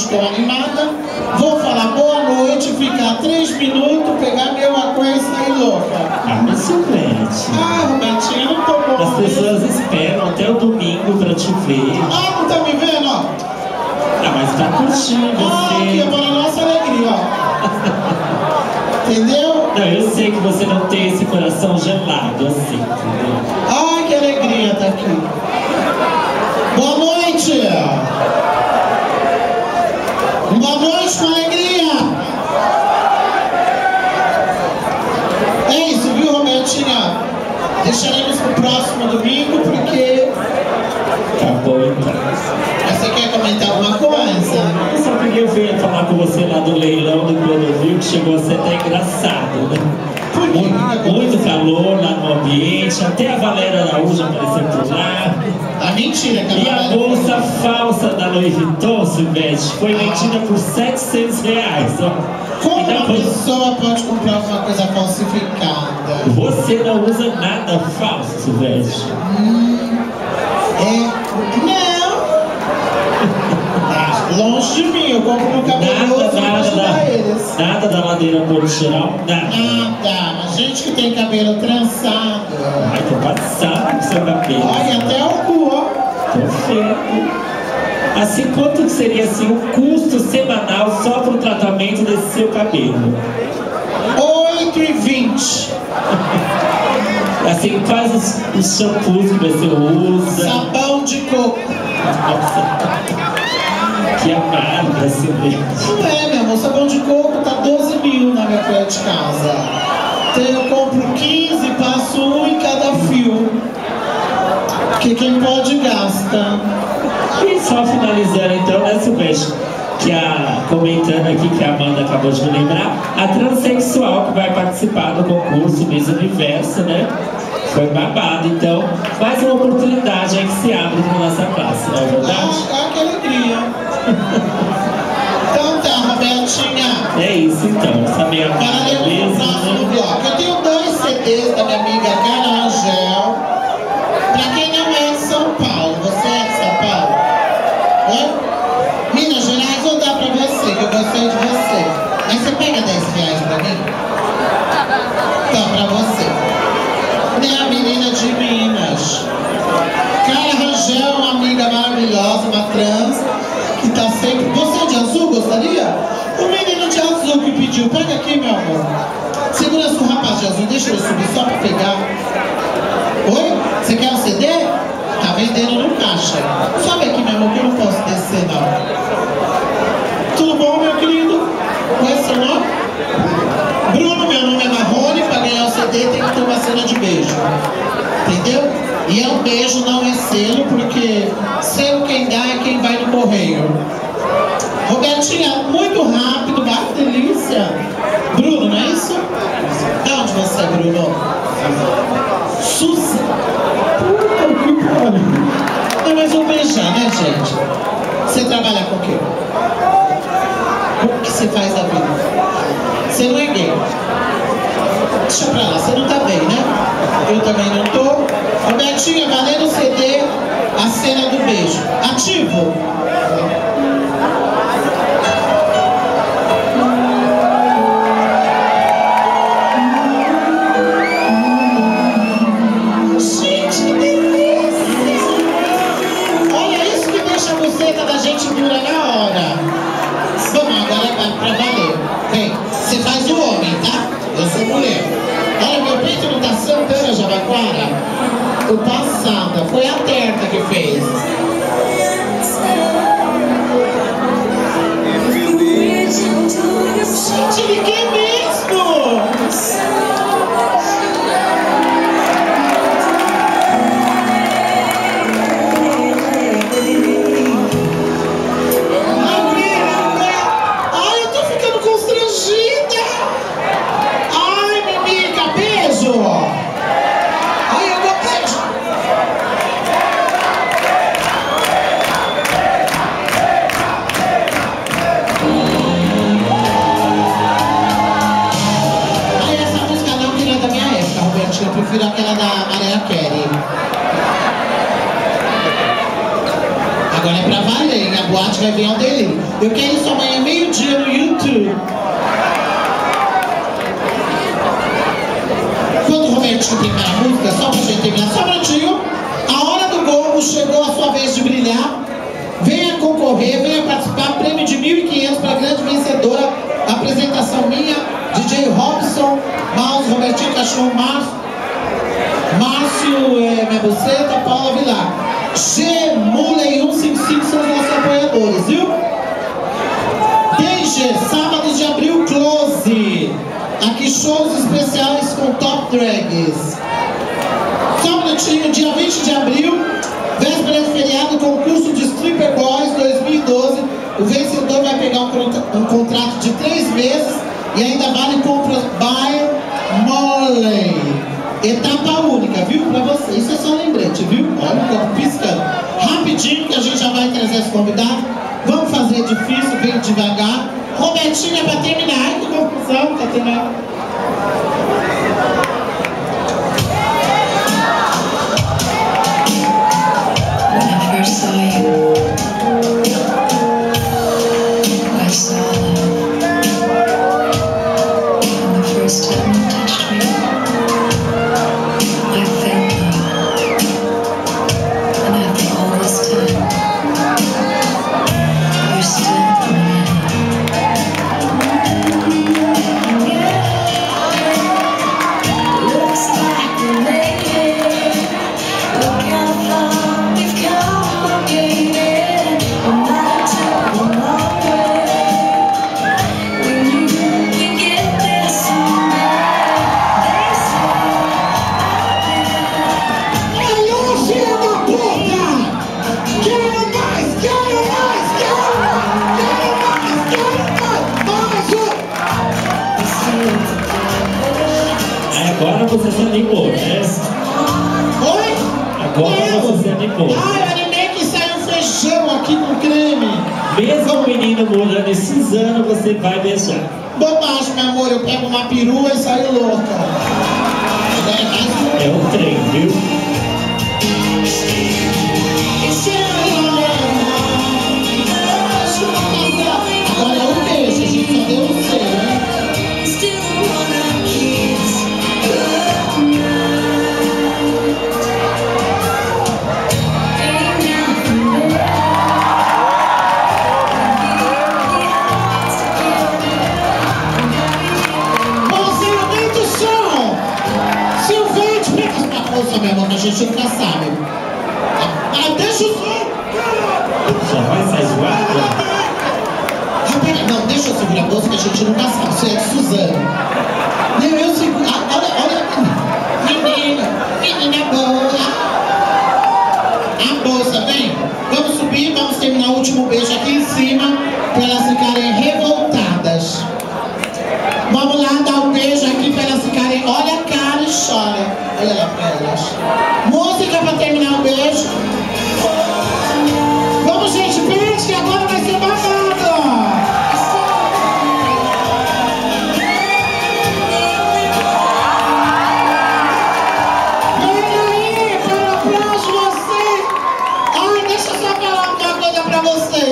estou animada. Vou falar boa noite, ficar 3 minutos, pegar meu aquário e sair louca. Ah, mas Silvete. Ah, Robertinha, não tô bom. As pessoas esperam até o domingo pra te ver. Ah, não tá me vendo, ó? Ah, mas tá curtindo Ah, aqui, você. agora a nossa alegria, ó. Entendeu? Não, eu sei que você não tem esse coração gelado assim, entendeu? Ai, que alegria tá aqui. Boa noite! Boa noite com alegria! É isso, viu, Robertinha? Deixaremos pro próximo domingo, porque... Tá bom, então. Você quer comentar alguma coisa? Eu só queria vir falar com você lá do leilão do Clodovil, que chegou a ser até engraçado, né? Muito calor lá no ambiente, até a Valéria Araújo apareceu por lá. A mentira que E a bolsa falsa da Louis Vuitton, Silvete, foi vendida por R$700. Ó. Como Então, uma pessoa pode comprar alguma coisa falsificada? você não usa nada falso, Silvete. Não! Longe de mim, eu compro no cabeloso pra ajudar eles. Nada da ladeira Portiral, nada. Nada, a gente que tem cabelo trançado. Ai, tô passado com seu cabelo. Olha, até o cu, ó. Perfeito. Assim, quanto que seria assim, o custo semanal só pro tratamento desse seu cabelo? 8,20. Assim, quais os shampoos que você usa? Sabão de coco. Nossa. Que amarga, Silvete. Não é, meu amor, sabão de coco tá 12 mil na minha colher de casa. Então eu compro 15 e passo um em cada fio. Porque quem pode gasta. E só finalizando então, né, Silvete? Comentando aqui que a Amanda acabou de me lembrar, a transexual que vai participar do concurso Miss Universo, né? Foi babado, então, mais uma oportunidade aí que se abre na nossa classe, não é verdade? Ah, que alegria. Então tá, Robertinha. É isso então, essa meia Agora eu vou pro próximo bloco. Eu tenho 2 CDs da minha amiga Carla Rangel. Pra quem não é de São Paulo, você é de São Paulo? Oi? Minas Gerais, vou dar pra você, que eu gostei de você. Mas você pega R$10 pra mim? Então, pra você. Minha menina de Minas. Carla Rangel, uma amiga maravilhosa, uma trans, que tá sempre... Você é de azul, gostaria? O menino de azul que pediu. Pega aqui, meu amor. Segura o rapaz de azul, deixa ele subir só pra pegar. Oi? Você quer um CD? Tá vendendo no caixa. Sobe aqui, meu amor, que eu não posso descer, não. Tudo bom, meu querido? Qual é seu nome? Bruno, meu nome é Marrone. Pra ganhar o CD tem que ter uma cena de beijo. Entendeu? E é um beijo, não é selo, porque selo quem dá é quem vai no correio. Robertinha, muito rápido, vai, que delícia. Bruno, não é isso? De onde você é, Bruno? Suzy. Puta que pariu. Não, mas vou beijar, né, gente? Você trabalha com o quê? O que você faz da vida? Você não é gay. Deixa pra lá, você não tá bem, né? Eu também não tô. Robertinha, valendo o CD, a cena do beijo. Ativo. Gente, que delícia! Olha isso que deixa a buceta da gente dura na hora. Vamos, agora é pra valer. Vem, você faz o homem, tá? Eu sou mulher. Olha, meu peito não tá Santana, Jabaquara. O passada, foi a Terta que fez. Gente, ele quer mesmo! Ai, eu tô ficando constrangida! Ai, Mimica, beijo! Ai, eu vou beijo! Tati vai vir ao delírio. Eu quero isso amanhã, meio-dia, no YouTube. Quando o Robertinho tem a música, só pra gente terminar, só um minutinho. A hora do gol, chegou a sua vez de brilhar. Venha concorrer, venha participar. Prêmio de 1.500 para a grande vencedora. Apresentação minha, DJ Robson, Mouse, Robertinho Cachorro, Márcio Minha Buceta, Paula Vilar. G Muley 155 são os nossos apoiadores, viu? DG, sábados de abril, Close. Aqui shows especiais com top drags. Só um minutinho, dia 20 de abril, véspera de feriado, concurso de Stripper Boys 2012. O vencedor vai pegar um contrato de 3 meses e ainda vale compras by Molly. Etapa única, viu? Pra você. Isso é só um lembrete, viu? Olha o copo piscando. Rapidinho que a gente já vai trazer os convidados. Vamos fazer difícil, bem devagar. Robertinha pra terminar. Ai, que confusão, tá terminando. I saw you. I saw love. And the first time you touched me, I felt love. And after all this time, you're still coming in. Looks like we're making. Look how far we've come, baby. We might take a long way. When you get there someday, they say Alô, filha da puta! Quero mais, quero mais, quero mais, quero mais, quero mais, mais um! we see it. Agora você se animou, né? Oi? Agora você se animou. Ai, eu animei que saiu feijão aqui com creme. Mesmo o menino morando e cisando, você vai beijar. Bobagem, meu amor, eu pego uma perua e saio louca. É mais um. É um trem, viu? Agora é um beijo, a gente só deu um seio, né? Still wanna kiss goodnight. Ain't nothing better. Mãozinho, aumenta o som! Silvete, pega a moça, meu amor, que a gente nunca sabe. Ah, deixa o som! Já vai sair zoado? Não, deixa eu segurar a bolsa que a gente nunca sabe. Isso é de Suzano. Não, eu seguro. Olha, menina boa. A bolsa, vem. Vamos subir, vamos terminar o último beijo aqui em cima, para elas ficarem revoltadas. Vamos lá dar um beijo aqui para elas ficarem. Olha a cara e chora. Olha lá para elas. Música para terminar o beijo. Vamos, gente, pede que agora vai ser babado. Deixa eu só falar uma coisa pra você.